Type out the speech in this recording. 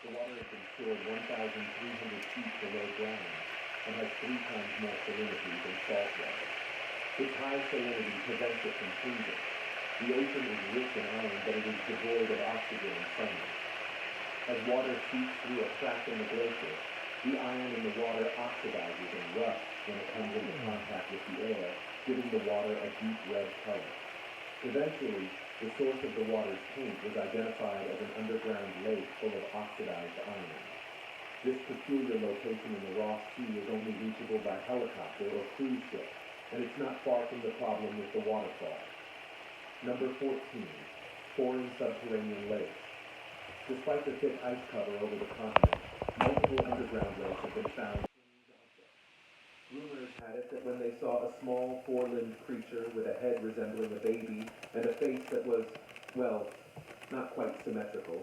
The water has been stored 1,300 feet below ground and has 3 times more salinity than salt water. Its high salinity prevents it from freezing. The ocean is rich in iron, but it is devoid of oxygen and sunlight. As water seeps through a crack in the glacier, the iron in the water oxidizes and rusts when it comes into contact with the air, giving the water a deep red color. Eventually, the source of the water's taint was identified as an underground lake full of oxidized iron. This peculiar location in the Ross Sea is only reachable by helicopter or cruise ship, and it's not far from the problem with the waterfall. Number 14, foreign subterranean lakes. Despite the thick ice cover over the continent, multiple underground lakes have been found. Rumors had it that when they saw a small four-limbed creature with a head resembling a baby and a face that was, well, not quite symmetrical,